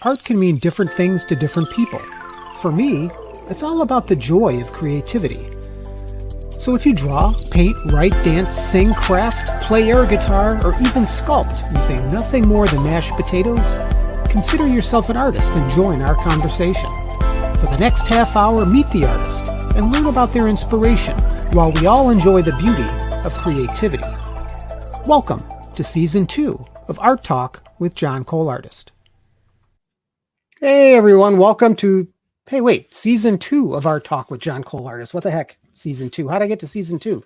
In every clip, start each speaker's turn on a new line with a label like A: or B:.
A: Art can mean different things to different people. For me, it's all about the joy of creativity. So if you draw, paint, write, dance, sing, craft, play air guitar, or even sculpt using nothing more than mashed potatoes, consider yourself an artist and join our conversation. For the next half hour, meet the artist and learn about their inspiration while we all enjoy the beauty of creativity. Welcome to Season 2 of Art Talk with John Cole Artist. Hey everyone, welcome to, Season 2 of Art Talk with John Cole Artist. What the heck? Season 2. How'd I get to Season 2?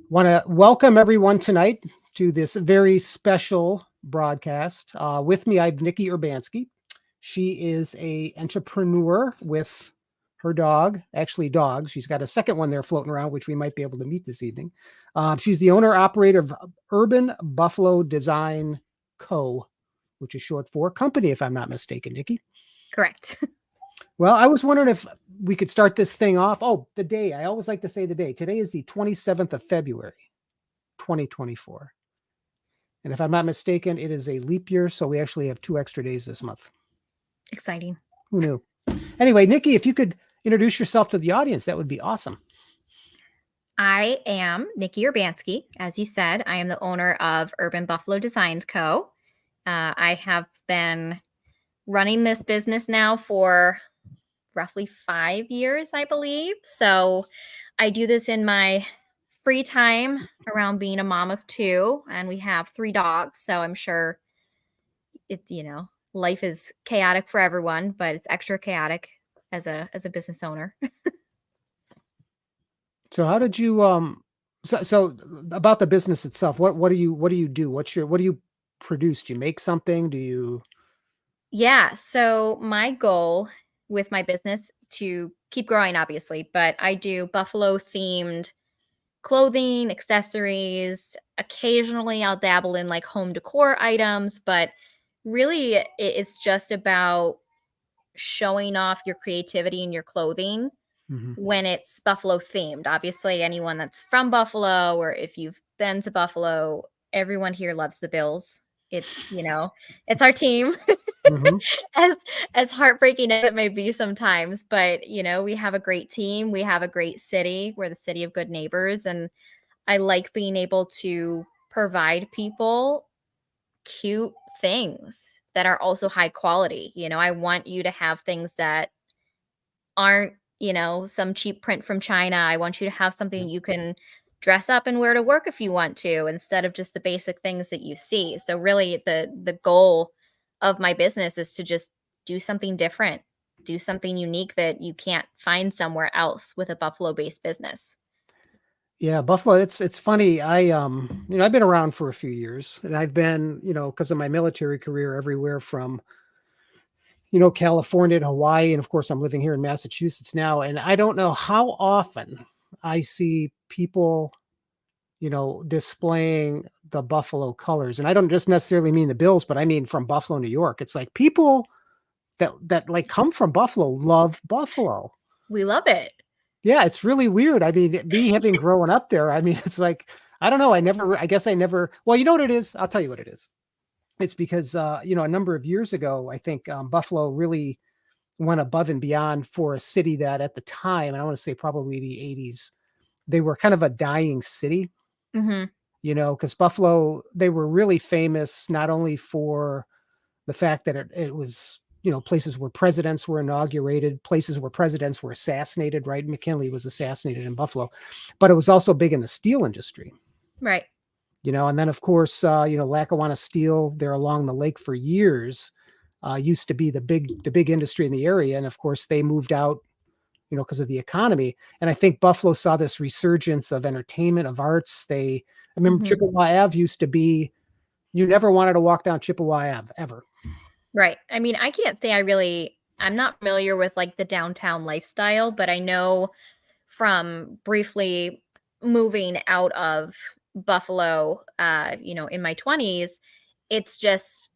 A: Want to welcome everyone tonight to this very special broadcast. With me, I have Nicky Urbanski. She is a entrepreneur with her dog, actually dogs. She's got a second one there floating around, which we might be able to meet this evening. She's the owner-operator of Urban Buffalo Design Co., which is short for company, if I'm not mistaken, Nicky.
B: Correct.
A: Well, I was wondering if we could start this thing off. Oh, the day. I always like to say the day. Today is the 27th of February, 2024. And if I'm not mistaken, it is a leap year, so we actually have 2 extra days this month.
B: Exciting.
A: Who knew? Anyway, Nicky, if you could introduce yourself to the audience, that would be awesome.
B: I am Nicky Urbanski. As you said, I am the owner of Urban Buffalo Designs Co. I have been running this business now for roughly 5 years, I believe. So I do this in my free time around being a mom of 2, and we have 3 dogs. So I'm sure life is chaotic for everyone, but it's extra chaotic as a business owner.
A: So how did you so about the business itself, what do you do? What do you produce? Do you make something? Do you
B: Yeah. So my goal with my business to keep growing, obviously, but I do buffalo themed clothing, accessories. Occasionally I'll dabble in like home decor items, but really it's just about showing off your creativity in your clothing when it's buffalo themed. Obviously, anyone that's from Buffalo, or if you've been to Buffalo, everyone here loves the Bills. It's, it's our team.
A: Mhm.
B: as heartbreaking as it may be sometimes, but we have a great team. We have a great city. We're the city of good neighbors, and I like being able to provide people cute things that are also high quality. I want you to have things that aren't, some cheap print from China. I want you to have something you can dress up and wear to work if you want to, instead of just the basic things that you see. So really the goal of my business is to just do something different, do something unique that you can't find somewhere else with a Buffalo-based business.
A: Yeah, Buffalo, it's funny. I've been around for a few years, and I've been, because of my military career, everywhere from California to Hawaii. And of course, I'm living here in Massachusetts now. And I don't know how often I see people, displaying the Buffalo colors. And I don't just necessarily mean the Bills, but I mean from Buffalo, New York. It's like people that like come from Buffalo love Buffalo.
B: We love it.
A: Yeah, it's really weird. I mean, me having grown up there, I mean, it's like, I don't know. I guess I never, well, you know what it is? I'll tell you what it is. It's because, a number of years ago, I think Buffalo really went above and beyond for a city that at the time, and I want to say probably the 80s, they were kind of a dying city,
B: Mm-hmm.
A: because Buffalo, they were really famous not only for the fact that it was, places where presidents were inaugurated, places where presidents were assassinated, right? McKinley was assassinated in Buffalo, but it was also big in the steel industry.
B: Right.
A: And then of course, Lackawanna Steel there along the lake for years used to be the big industry in the area. And of course they moved out, because of the economy. And I think Buffalo saw this resurgence of entertainment, of arts. I remember Chippewa Ave used to be, you never wanted to walk down Chippewa Ave ever.
B: Right. I mean, I can't say I'm not familiar with like the downtown lifestyle, but I know from briefly moving out of Buffalo, in my 20s, it's just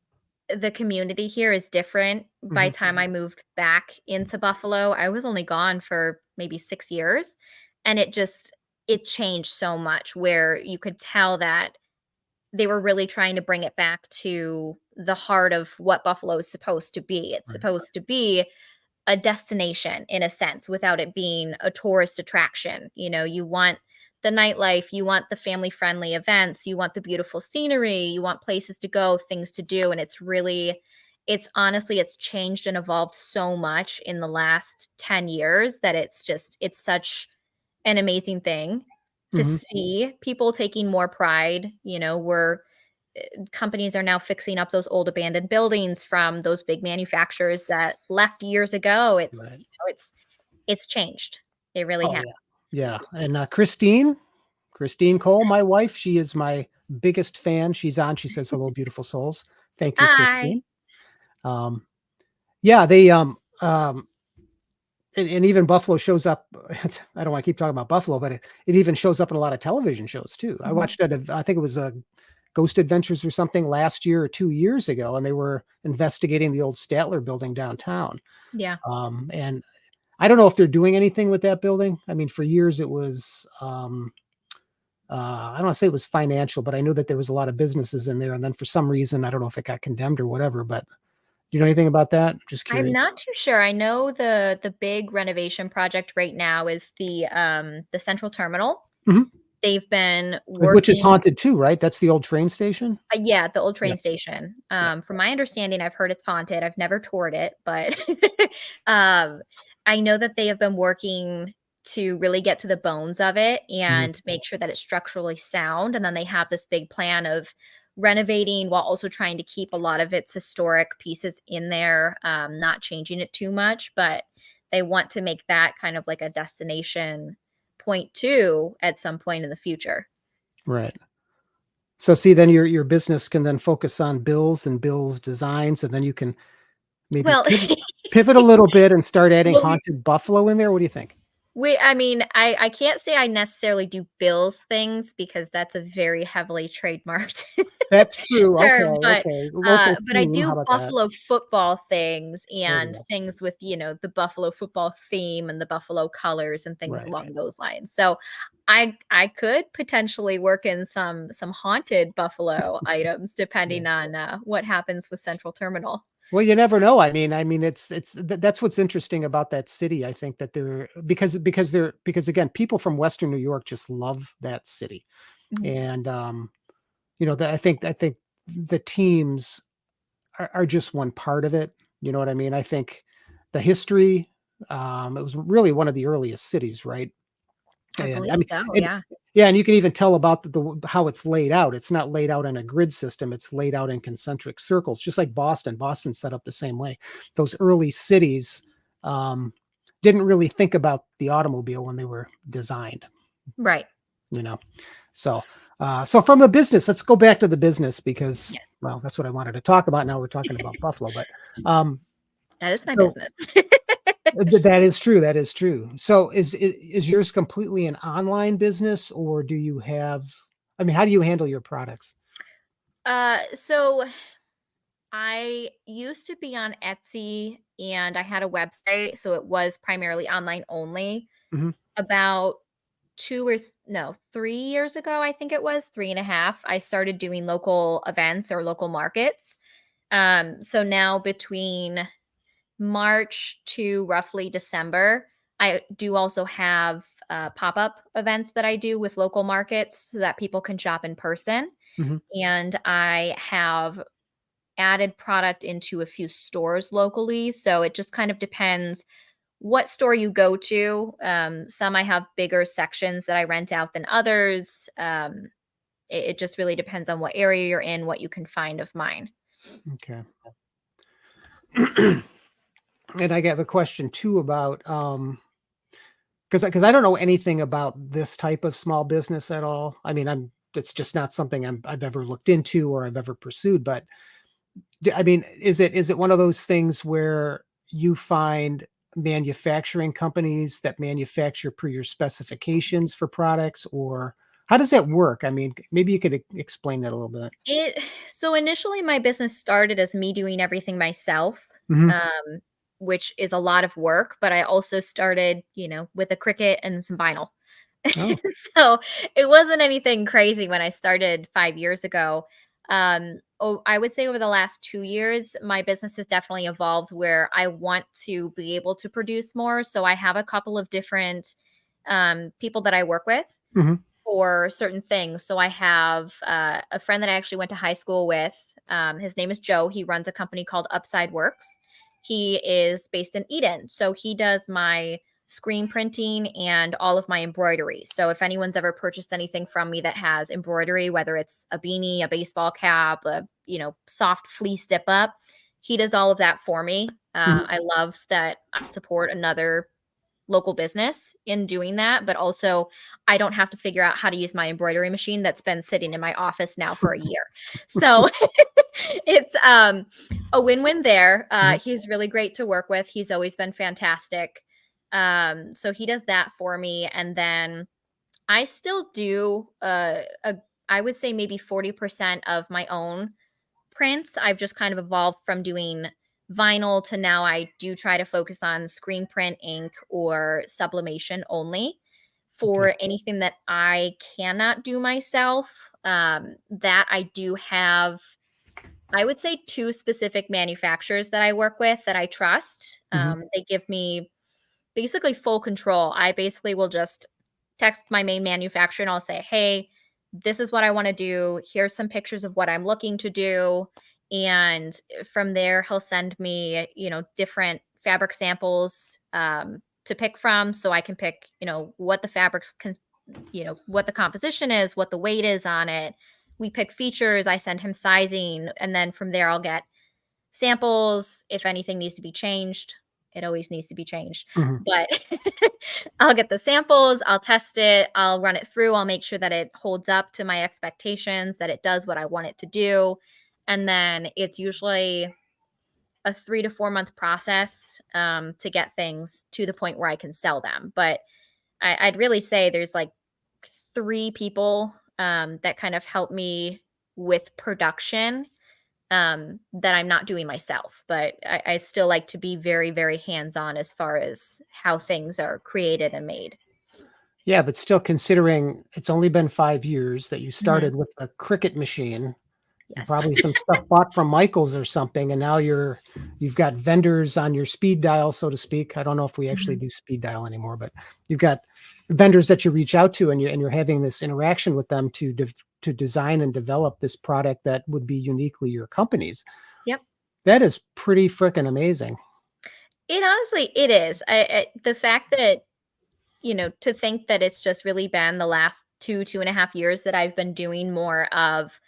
B: the community here is different. By the time I moved back into Buffalo, I was only gone for maybe 6 years, and it changed so much, where you could tell that they were really trying to bring it back to the heart of what Buffalo is supposed to be. It's
A: Right.
B: supposed to be a destination in a sense without it being a tourist attraction. You want the nightlife, you want the family friendly events, you want the beautiful scenery, you want places to go, things to do. And it's honestly, it's changed and evolved so much in the last 10 years that it's such an amazing thing to
A: Hmm.
B: see people taking more pride. We're companies are now fixing up those old abandoned buildings from those big manufacturers that left years ago.
A: Right.
B: It's changed. It really
A: Oh
B: has.
A: yeah. Yeah. And Christine Cole, my wife, she is my biggest fan. She's on. She says hello, beautiful souls. Thank you,
B: Hi.
A: Christine. Um, yeah, and even Buffalo shows up. I don't want to keep talking about Buffalo, but it even shows up in a lot of television shows too. I
B: Mhm.
A: watched it. I think it was a Ghost Adventures or something last year or 2 years ago, and they were investigating the old Statler building downtown.
B: Yeah.
A: And I don't know if they're doing anything with that building. I mean, for years it was. I don't want to say it was financial, but I knew that there was a lot of businesses in there, and then for some reason, I don't know if it got condemned or whatever. But do you know anything about that? Just
B: I'm
A: curious.
B: not too sure. I know the big renovation project right now is the Central Terminal.
A: Mhm.
B: They've been
A: Which is
B: working.
A: haunted too, right? That's the old train station?
B: Yeah, the old
A: Yeah,
B: train station.
A: yeah.
B: From my understanding, I've heard it's haunted. I've never toured it, but um, I know that they have been working to really get to the bones of it
A: Mhm.
B: and make sure that it's structurally sound. And then they have this big plan of renovating while also trying to keep a lot of its historic pieces in there, not changing it too much. But they want to make that kind of like a destination point too at some point in the future.
A: Right. So see, then your business can then focus on bills and bills designs, and then you can maybe
B: Well,
A: pivot a little bit and start adding
B: well,
A: haunted buffalo in there. What do you think?
B: I mean, I can't say I necessarily do bills things because that's a very heavily trademarked
A: That's true. Okay,
B: term, but,
A: okay.
B: uh,
A: Local
B: but I
A: team, how
B: do
A: about that?
B: Buffalo football things
A: There we
B: and
A: go.
B: things with, the Buffalo football theme and the Buffalo colors and things
A: Right.
B: along those lines. So I could potentially work in some haunted Buffalo items
A: Yeah.
B: depending on, what happens with Central Terminal.
A: Well, you never know. I mean, that's what's interesting about that city. I think that because again, people from Western New York just love that city,
B: Mhm.
A: and I think the teams are just one part of it. You know what I mean? I think the history. It was really one of the earliest cities, right?
B: I
A: And I
B: believe
A: mean,
B: so,
A: and
B: yeah.
A: yeah, and you can even tell about how it's laid out. It's not laid out in a grid system. It's laid out in concentric circles, just like Boston. Boston's set up the same way. Those early cities um, didn't really think about the automobile when they were designed,
B: Right.
A: you know. So from the business, let's go back to the business because,
B: Yes.
A: well, that's what I wanted to talk about. Now we're talking about Buffalo, but um,
B: That is my
A: so
B: business.
A: that is true. That is true. So is yours completely an online business or do you have, I mean, how do you handle your products?
B: So I used to be on Etsy and I had a website, so it was primarily online only.
A: Mhm,
B: About 3 years ago, I think it was 3.5, I started doing local events or local markets. So now between March to roughly December, I do also have pop-up events that I do with local markets so that people can shop in person.
A: mhm,
B: And I have added product into a few stores locally. So it just kind of depends what store you go to. Some I have bigger sections that I rent out than others. It just really depends on what area you're in, what you can find of mine.
A: okay. And I got a question too about, because I don't know anything about this type of small business at all. I mean, it's just not something I've ever looked into or I've ever pursued, but I mean, is it one of those things where you find manufacturing companies that manufacture per your specifications for products, or how does that work? I mean, maybe you could explain that a little bit.
B: It So initially my business started as me doing everything myself,
A: Mhm.
B: um, which is a lot of work, but I also started, with a Cricut and some vinyl.
A: Oh.
B: So it wasn't anything crazy when I started 5 years ago. I would say over the last 2 years, my business has definitely evolved where I want to be able to produce more. So I have a couple of different people that I work with
A: Mhm.
B: for certain things. So I have a friend that I actually went to high school with. His name is Joe. He runs a company called Upside Works. He is based in Eden. So he does my screen printing and all of my embroidery. So if anyone's ever purchased anything from me that has embroidery, whether it's a beanie, a baseball cap, a soft fleece dip up, he does all of that for me.
A: Mhm.
B: I love that I support another local business in doing that, but also I don't have to figure out how to use my embroidery machine that's been sitting in my office now for a year. So it's a win-win there.
A: Mhm.
B: He's really great to work with. He's always been fantastic. So he does that for me, and then I still do I would say maybe 40% of my own prints. I've just kind of evolved from doing vinyl to now I do try to focus on screen print, ink, or sublimation only
A: Okay.
B: for anything that I cannot do myself. That I do have, I would say, two specific manufacturers that I work with that I trust.
A: Mhm.
B: They give me basically full control. I basically will just text my main manufacturer and I'll say, "Hey, this is what I want to do. Here's some pictures of what I'm looking to do." And from there, he'll send me, different fabric samples to pick from so I can pick, what the fabrics can, what the composition is, what the weight is on it. We pick features, I send him sizing, and then from there I'll get samples. If anything needs to be changed, it always needs to be changed.
A: Mhm.
B: But I'll get the samples, I'll test it, I'll run it through, I'll make sure that it holds up to my expectations, that it does what I want it to do. And then it's usually a 3 to 4 month process to get things to the point where I can sell them. But I'd really say there's like three people that kind of help me with production that I'm not doing myself. But I still like to be very, very hands on as far as how things are created and made.
A: Yeah, but still considering it's only been 5 years that you
B: Mhm.
A: started with a Cricut machine and
B: Yes.
A: probably some stuff bought from Michael's or something, and now you've got vendors on your speed dial, so to speak. I don't know if we actually
B: Mhm.
A: do speed dial anymore, but you've got vendors that you reach out to, and you're having this interaction with them to design and develop this product that would be uniquely your company's.
B: Yep.
A: That is pretty freaking amazing.
B: It is. The fact that, to think that it's just really been the last 2.5 years that I've been doing more of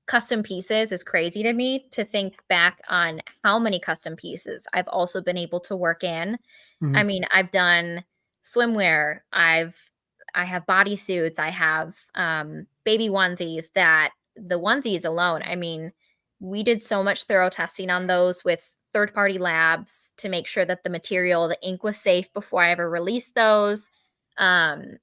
B: custom pieces is crazy to me. To think back on how many custom pieces I've also been able to work in. I
A: Mhm.
B: mean, I've done swimwear, I have bodysuits, I have baby onesies. That the onesies alone, I mean, we did so much thorough testing on those with third party labs to make sure that the material, the ink was safe before I ever released those. Um,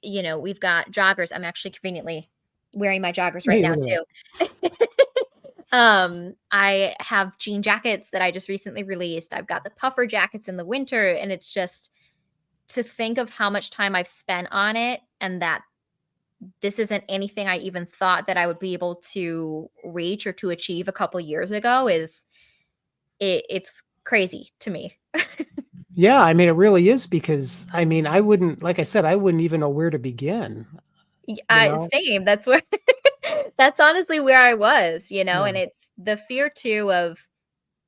B: we've got joggers. I'm actually conveniently wearing my joggers right
A: Hey,
B: now
A: look at that.
B: too. I have jean jackets that I just recently released. I've got the puffer jackets in the winter, and it's just to think of how much time I've spent on it and that this isn't anything I even thought that I would be able to reach or to achieve a couple years ago is it's crazy to me.
A: Yeah, I mean, it really is because, I mean, I wouldn't like I said, I wouldn't even know where to begin, you know?
B: Same. That's where that's honestly where I was,
A: Yeah,
B: and it's the fear too of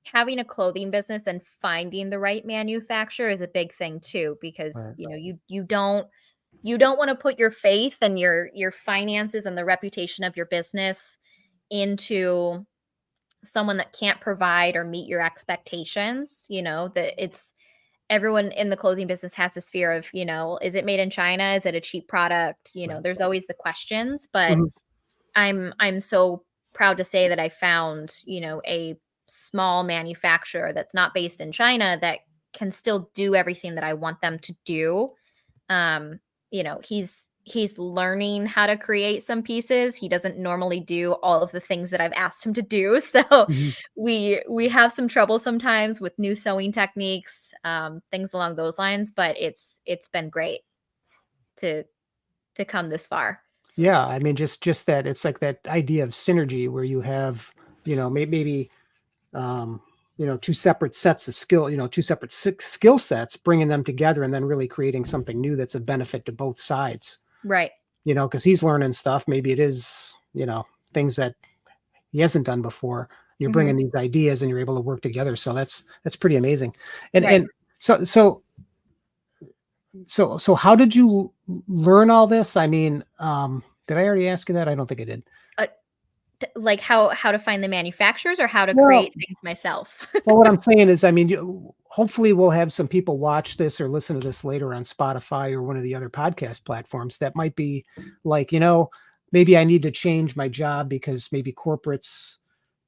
B: having a clothing business and finding the right manufacturer is a big thing too because
A: right.
B: you don't want to put your faith and your finances and the reputation of your business into someone that can't provide or meet your expectations. That it's everyone in the clothing business has this fear of, is it made in China? Is it a cheap product?
A: Right.
B: There's always the questions, but
A: Mhm.
B: I'm so proud to say that I found, a small manufacturer that's not based in China that can still do everything that I want them to do. Um, he's learning how to create some pieces. He doesn't normally do all of the things that I've asked him to do. So
A: Mhm.
B: we have some trouble sometimes with new sewing techniques, things along those lines, but it's been great to to come this far.
A: Yeah, I mean, just that it's like that idea of synergy where you have, maybe um, two separate sets of skill, two separate skill sets, bringing them together and then really creating something new that's a benefit to both sides.
B: Right.
A: Because he's learning stuff. Maybe it is, things that he hasn't done before. You're
B: Hmm.
A: bringing these ideas and you're able to work together. So that's pretty amazing. And
B: Right.
A: and so so so how did you learn all this? I mean, did I already ask you that? I don't think I did.
B: Uh, like how to find the manufacturers or how to
A: Well,
B: create things myself.
A: well, what I'm saying is, I mean, hopefully we'll have some people watch this or listen to this later on Spotify or one of the other podcast platforms that might be like, maybe I need to change my job because maybe corporate's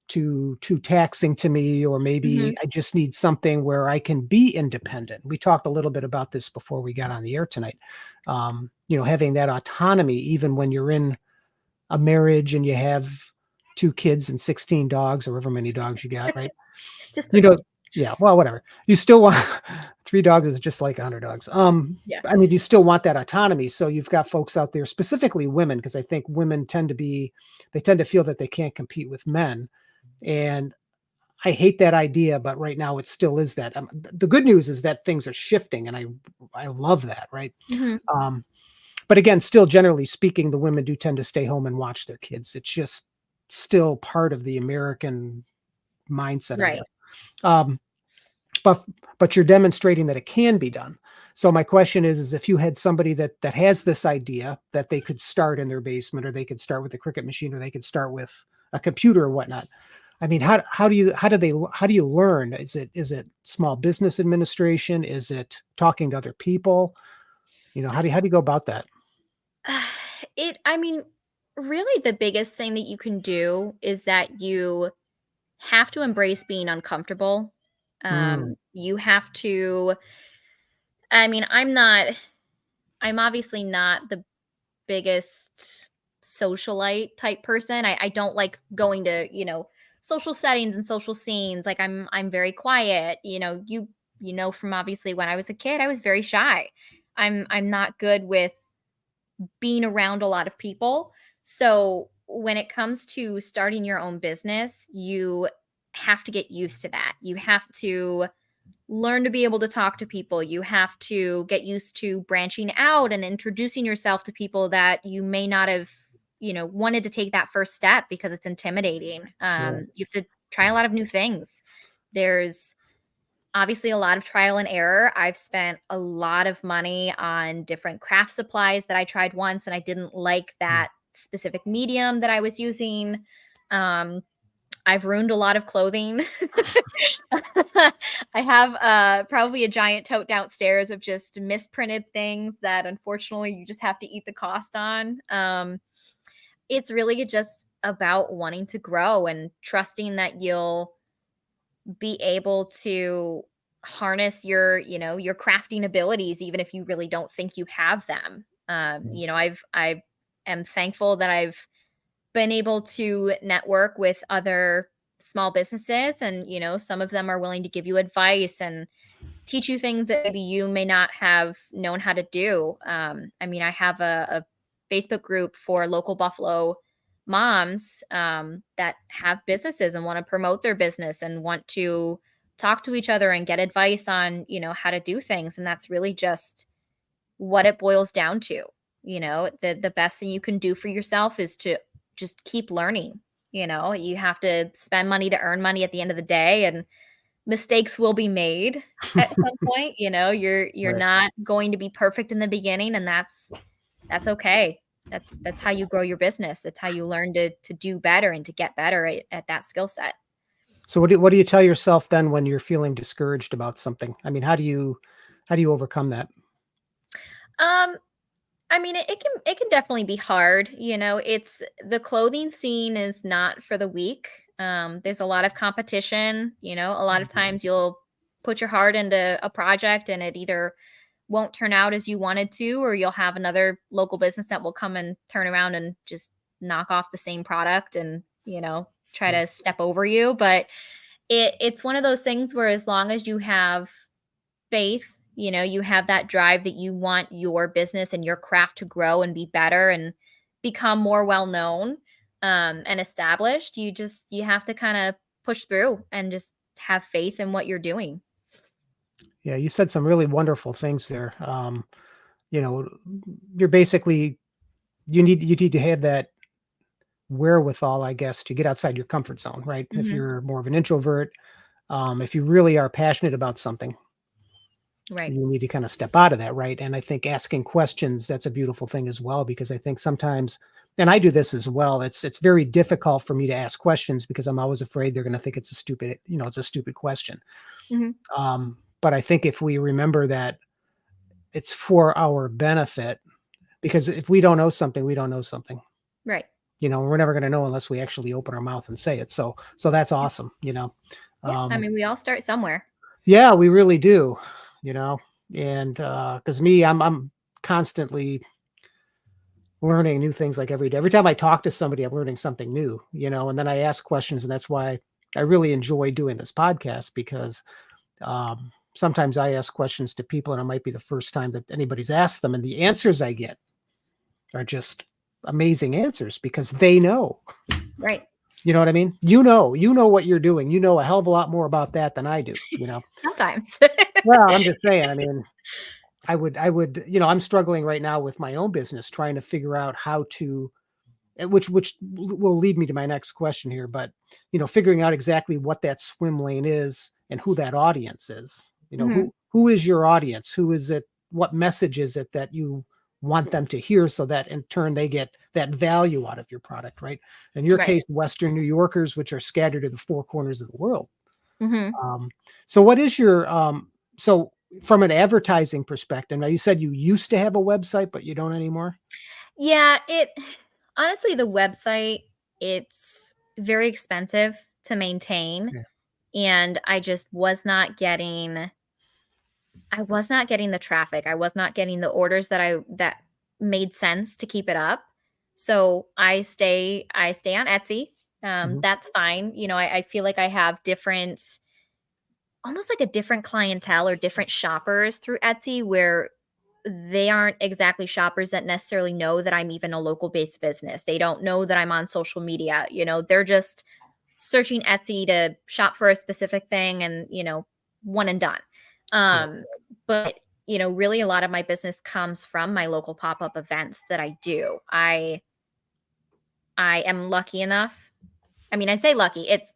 A: too taxing to me, or
B: Hmm.
A: maybe I just need something where I can be independent. We talked a little bit about this before we got on the air tonight. Having that autonomy, even when you're in a marriage and you have two kids and 16 dogs or however many dogs you got, right?
B: Just
A: You
B: three.
A: know, yeah, well, whatever. You still want three dogs is just like 100 dogs.
B: Yeah.
A: I mean, you still want that autonomy. So you've got folks out there, specifically women, because I think women they tend to feel that they can't compete with men. And I hate that idea, but right now it still is that. The good news is that things are shifting, and I love that, right?
B: Hmm.
A: Um, but again, still generally speaking, the women do tend to stay home and watch their kids. It's just still part of the American mindset, I
B: Right.
A: guess. Um, but but you're demonstrating that it can be done. So my question is if you had somebody that has this idea that they could start in their basement, or they could start with a Cricut machine, or they could start with a computer or whatnot. I mean, how do you learn? Is it small business administration? Is it talking to other people? How do you go about that?
B: I mean, really the biggest thing that you can do is that you have to embrace being uncomfortable.
A: Mm,
B: You have to, I'm obviously not the biggest socialite type person. I don't like going to, social settings and social scenes. Like I'm very quiet. You know from obviously when I was a kid, I was very shy. I'm not good with being around a lot of people. So when it comes to starting your own business, you have to get used to that. You have to learn to be able to talk to people. You have to get used to branching out and introducing yourself to people that you may not have, wanted to take that first step because it's intimidating.
A: right.
B: You have to try a lot of new things. There's obviously a lot of trial and error. I've spent a lot of money on different craft supplies that I tried once and I didn't like
A: Mm.
B: that specific medium that I was using. Um, I've ruined a lot of clothing. I have probably a giant tote downstairs of just misprinted things that unfortunately you just have to eat the cost on. It's really just about wanting to grow and trusting that you'll be able to harness your crafting abilities even if you really don't think you have them.
A: Mm.
B: I am thankful that I've been able to network with other small businesses, and some of them are willing to give you advice and teach you things that maybe you may not have known how to do. I have a Facebook group for local Buffalo moms that have businesses and want to promote their business and want to talk to each other and get advice on, how to do things. And that's really just what it boils down to. The best thing you can do for yourself is to just keep learning. You have to spend money to earn money at the end of the day, and mistakes will be made at some point. You're
A: Right.
B: not going to be perfect in the beginning, and that's okay. That's how you grow your business. That's how you learn to do better and to get better at that skill set.
A: So what do you tell yourself then when you're feeling discouraged about something? I mean, how do you overcome that?
B: Um, it can definitely be hard. It's the clothing scene is not for the weak. There's a lot of competition. A lot of times you'll put your heart into a project and it either won't turn out as you wanted to, or you'll have another local business that will come and turn around and just knock off the same product and try
A: Mm.
B: to step over you. But it's one of those things where as long as you have faith You have that drive that you want your business and your craft to grow and be better and become more well known, and established. You have to kind of push through and just have faith in what you're doing.
A: Yeah, you said some really wonderful things there. You know, you're basically you need to have that wherewithal, I guess, to get outside your comfort zone, right? If
B: Hmm.
A: you're more of an introvert, if you really are passionate about something,
B: Right.
A: you need to kind of step out of that, right? And I think asking questions, that's a beautiful thing as well, because I think sometimes, and I do this as well, it's very difficult for me to ask questions because I'm always afraid they're going to think it's a stupid, it's a stupid question.
B: Hmm.
A: But I think if we remember that it's for our benefit, because if we don't know something, we don't know something.
B: Right.
A: We're never going to know unless we actually open our mouth and say it. So that's awesome.
B: Yeah. I
A: Um,
B: mean, we all start somewhere.
A: yeah, we really do. You know, and because me, I'm constantly learning new things like every day. Every time I talk to somebody, I'm learning something new. And then I ask questions, and that's why I really enjoy doing this podcast because sometimes I ask questions to people, and it might be the first time that anybody's asked them, and the answers I get are just amazing answers because they know.
B: Right.
A: You know what I mean? You know what you're doing. You know a hell of a lot more about that than I do.
B: Sometimes.
A: Well, I'm just saying, I mean, I would, I'm struggling right now with my own business, trying to figure out how to, which will lead me to my next question here, but, figuring out exactly what that swim lane is and who that audience is.
B: Hmm.
A: Who is your audience? Who is it? What message is it that you want them to hear so that in turn they get that value out of your product, right? In your
B: Right.
A: case, Western New Yorkers, which are scattered to the four corners of the world.
B: Hmm.
A: Um, so what is your, so from an advertising perspective, now you said you used to have a website, but you don't anymore?
B: Yeah, honestly, the website, it's very expensive to maintain,
A: Yeah.
B: and I was not getting the traffic. I was not getting the orders that made sense to keep it up. So I stay on Etsy.
A: Mhm.
B: That's fine. I feel like I have different, almost like a different clientele or different shoppers through Etsy where they aren't exactly shoppers that necessarily know that I'm even a local based business. They don't know that I'm on social media. They're just searching Etsy to shop for a specific thing and, one and done.
A: Right.
B: Um, but, really a lot of my business comes from my local pop up events that I do. I am lucky enough. I mean, I say lucky. It's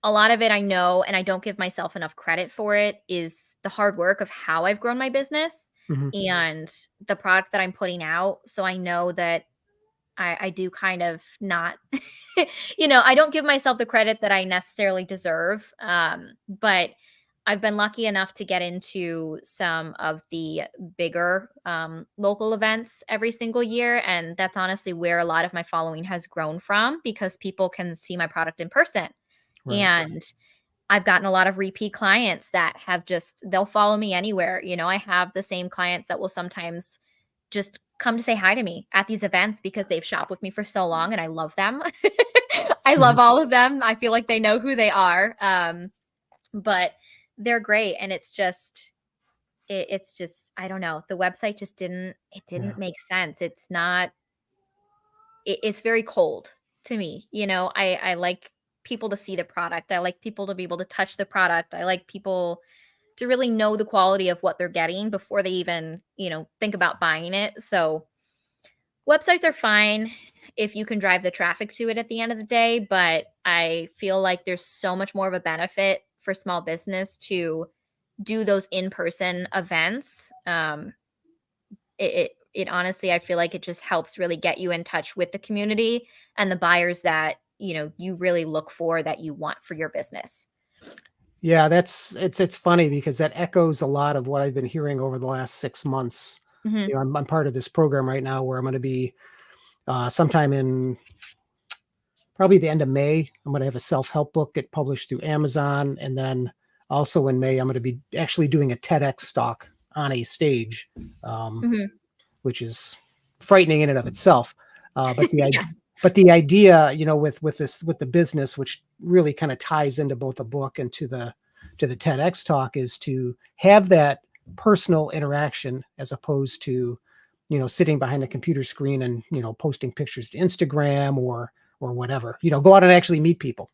B: a lot of it I know, and I don't give myself enough credit for it, is the hard work of how I've grown my business
A: Mhm.
B: and the product that I'm putting out. So I know that I do kind of not, I don't give myself the credit that I necessarily deserve. But I've been lucky enough to get into some of the bigger local events every single year. And that's honestly where a lot of my following has grown from because people can see my product in person.
A: Right.
B: And I've gotten a lot of repeat clients that they'll follow me anywhere. I have the same clients that will sometimes just come to say hi to me at these events because they've shopped with me for so long and I love them. I
A: Mhm.
B: love all of them. I feel like they know who they are. But they're great. And it's just, I don't know. The website just didn't
A: Yeah.
B: make sense. It's not, it's very cold to me. I like people to see the product. I like people to be able to touch the product. I like people to really know the quality of what they're getting before they even, think about buying it. So websites are fine if you can drive the traffic to it at the end of the day, but I feel like there's so much more of a benefit for small business to do those in-person events. It honestly, I feel like it just helps really get you in touch with the community and the buyers that, you really look for, that you want for your business.
A: Yeah, it's funny because that echoes a lot of what I've been hearing over the last 6 months.
B: Mhm.
A: I'm part of this program right now where I'm going to be sometime in probably the end of May. I'm going to have a self-help book get published through Amazon, and then also in May I'm going to be actually doing a TEDx talk on a stage, um,
B: Mhm.
A: which is frightening in and of itself. But the
B: Yeah.
A: idea, with the business, which really kind of ties into both the book and to the TEDx talk, is to have that. personal interaction as opposed to, sitting behind a computer screen and, posting pictures to Instagram or whatever. Go out and actually meet people,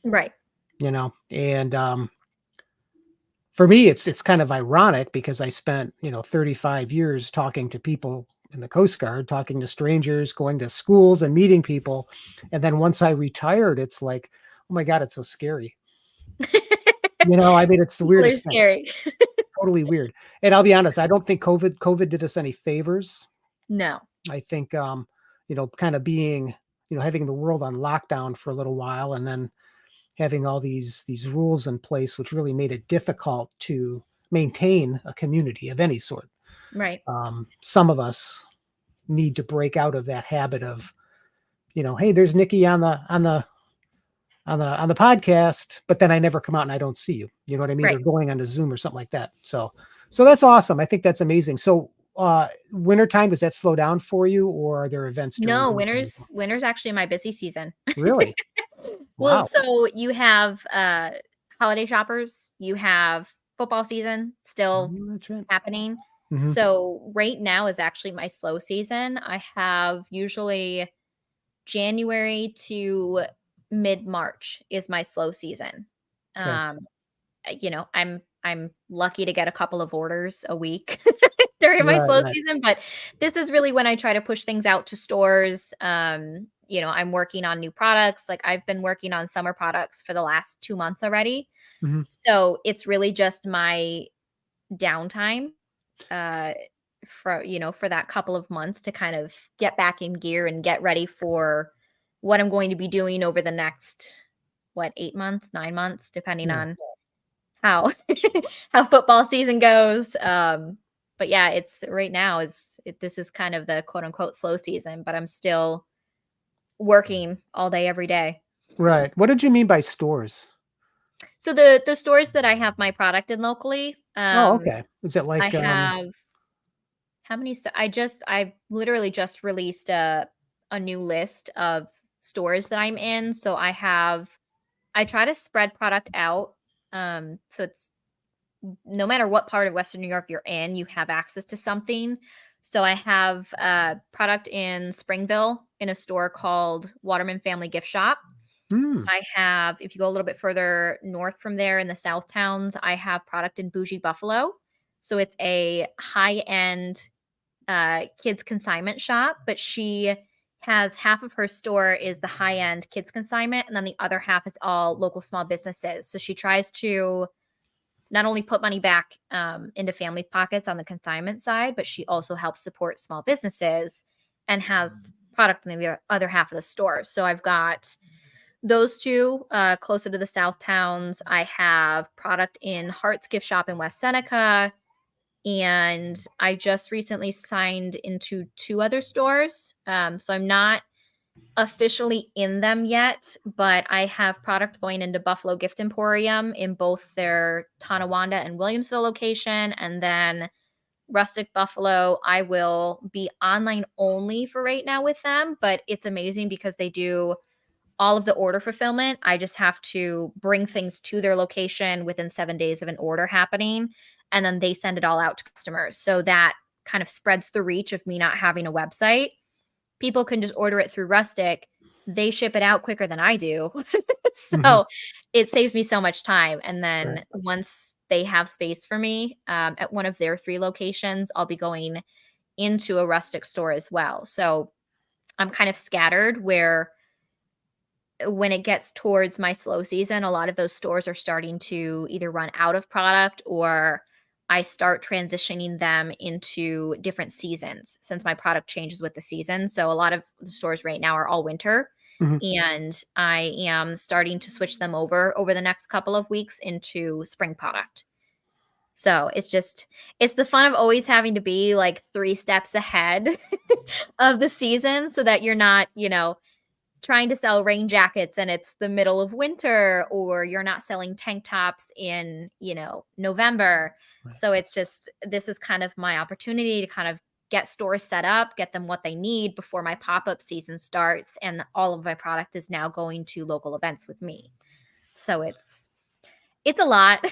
B: Right.
A: and for me, it's kind of ironic because I spent, 35 years talking to people in the Coast Guard, talking to strangers, going to schools and meeting people. And then once I retired, it's like, oh my God, it's so scary. I mean, it's the
B: People are
A: weirdest thing.
B: scary.
A: Totally weird. And I'll be honest, I don't think COVID did us any favors.
B: No.
A: I think, kind of being, having the world on lockdown for a little while and then having all these rules in place, which really made it difficult to maintain a community of any sort.
B: Right.
A: Some of us need to break out of that habit of, hey, there's Nicky on the podcast, but then I never come out and I don't see you. You know what I mean?
B: Right.
A: Or going on to Zoom or something like that. So that's awesome. I think that's amazing. So wintertime, does that slow down for you, or are there events during
B: No,
A: wintertime as well?
B: winter's actually my busy season.
A: Really?
B: Well,
A: Wow.
B: so you have holiday shoppers, you have football season still
A: Oh, that's right.
B: happening.
A: Hmm.
B: So right now is actually my slow season. I have usually January to mid-March is my slow season.
A: Okay.
B: Um, I'm lucky to get a couple of orders a week during my
A: Right,
B: slow
A: right.
B: season, but this is really when I try to push things out to stores. I'm working on new products. Like I've been working on summer products for the last 2 months already.
A: Hmm.
B: So it's really just my downtime uh for that couple of months to kind of get back in gear and get ready for what I'm going to be doing over the next 8 months, 9 months depending
A: Yeah.
B: on how how football season goes. But yeah, it's right now this is kind of the quote unquote slow season, but I'm still working all day every day.
A: Right. What did you mean by stores?
B: So the stores that I have my product in locally,
A: Oh, okay. Is it
B: I
A: like,
B: have how many I literally just released a new list of stores that I'm in. So I try to spread product out. So it's no matter what part of Western New York you're in, you have access to something. So I have product in Springville in a store called Waterman Family Gift Shop.
A: hmm,
B: I have, if you go a little bit further north from there in the South Towns, I have product in Bougie Buffalo. So it's a high end kids consignment shop, but she has half of her store is the high end kids consignment, and then the other half is all local small businesses. So she tries to not only put money back into family pockets on the consignment side, but she also helps support small businesses and has product in the other half of the store. So I've got those two closer to the South Towns. I have product in Hart's Gift Shop in West Seneca. And I just recently signed into 2 other stores. So I'm not officially in them yet, but I have product going into Buffalo Gift Emporium in both their Tonawanda and Williamsville location. And then Rustic Buffalo, I will be online only for right now with them, but it's amazing because they do all of the order fulfillment. I just have to bring things to their location within 7 days of an order happening, and then they send it all out to customers. So that kind of spreads the reach of me not having a website. People can just order it through Rustic. They ship it out quicker than I do.
A: hmm,
B: So it saves me so much time. And
A: right.
B: then once they have space for me at one of their 3 locations, I'll be going into a Rustic store as well. So I'm kind of scattered where when it gets towards my slow season, a lot of those stores are starting to either run out of product or I start transitioning them into different seasons since my product changes with the season. So a lot of the stores right now are all winter
A: Hmm.
B: and I am starting to switch them over the next couple of weeks into spring product. So it's the fun of always having to be like 3 steps ahead of the season so that you're not, trying to sell rain jackets and it's the middle of winter or you're not selling tank tops in, November.
A: Right.
B: So this is kind of my opportunity to kind of get stores set up, get them what they need before my pop-up season starts and all of my product is now going to local events with me. So It's a lot.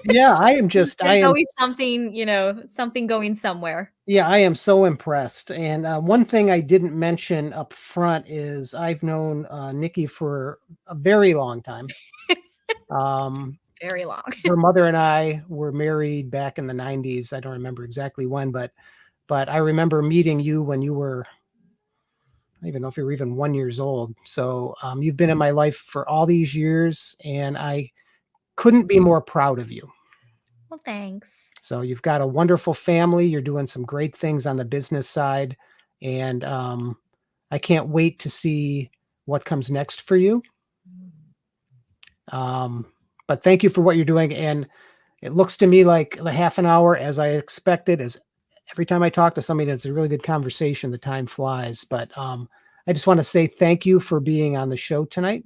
A: Yeah, I am just, I
B: There's
A: am,
B: always something, something going somewhere.
A: yeah, I am so impressed. And one thing I didn't mention up front is I've known Nikki for a very long time. Um,
B: Very long.
A: Her mother and I were married back in the 90s. I don't remember exactly when, but I remember meeting you when you were, I don't even know if you were even 1 years old. So you've been in my life for all these years, and I couldn't be more proud of you.
B: Well, thanks.
A: So you've got a wonderful family. You're doing some great things on the business side, and I can't wait to see what comes next for you. But thank you for what you're doing, and it looks to me like the half an hour, as I expected, is every time I talk to somebody that's a really good conversation, the time flies. But I just want to say thank you for being on the show tonight.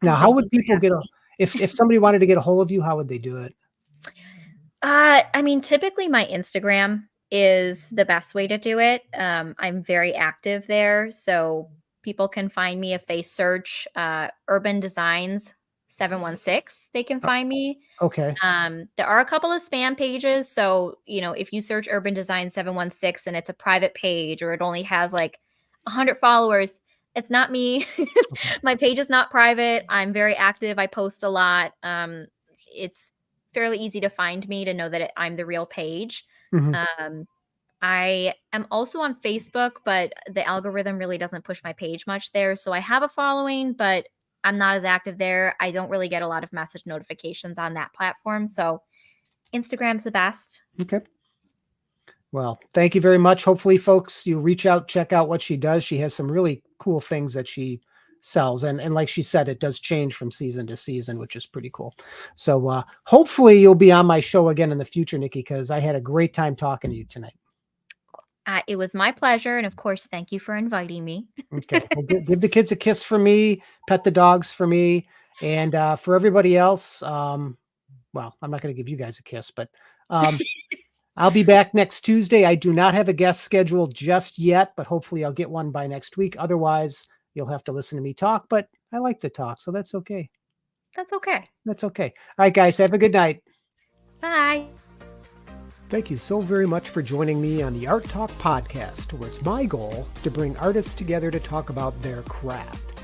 B: Well,
A: Now, how
B: thank you
A: would
B: for
A: people
B: having
A: get
B: me.
A: if somebody wanted to get a hold of you, how would they do it?
B: I mean, typically my Instagram is the best way to do it. I'm very active there, so people can find me if they search Urban Designs 716. They can
A: Oh,
B: find me.
A: okay.
B: There are a couple of spam pages, so if you search Urban Design 716 and it's a private page or it only has like 100 followers, it's not me.
A: Okay.
B: My page is not private. I'm very active. I post a lot. It's fairly easy to find me to know that I'm the real page.
A: Mhm.
B: Um, I am also on Facebook, but the algorithm really doesn't push my page much there. So I have a following, but I'm not as active there. I don't really get a lot of message notifications on that platform. So Instagram's the best.
A: Okay. Well, thank you very much. Hopefully, folks, you'll reach out, check out what she does. She has some really cool things that she sells. And like she said, it does change from season to season, which is pretty cool. So hopefully you'll be on my show again in the future, Nikki, because I had a great time talking to you tonight.
B: It was my pleasure. And of course, thank you for inviting me.
A: Okay. Well, give the kids a kiss for me, pet the dogs for me. And for everybody else, well, I'm not going to give you guys a kiss, but I'll be back next Tuesday. I do not have a guest scheduled just yet, but hopefully I'll get one by next week. Otherwise, you'll have to listen to me talk, but I like to talk, so that's okay.
B: That's okay.
A: That's okay. All right, guys, have a good night.
B: Bye.
A: Thank you so very much for joining me on the Art Talk podcast, where it's my goal to bring artists together to talk about their craft.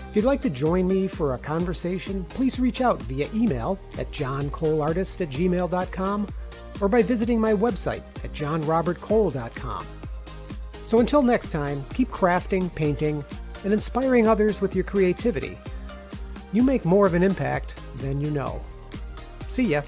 A: If you'd like to join me for a conversation, please reach out via email at johncoleartist@gmail.com or by visiting my website at johnrobertcole.com. So until next time, keep crafting, painting, and inspiring others with your creativity. You make more of an impact than you know. See ya.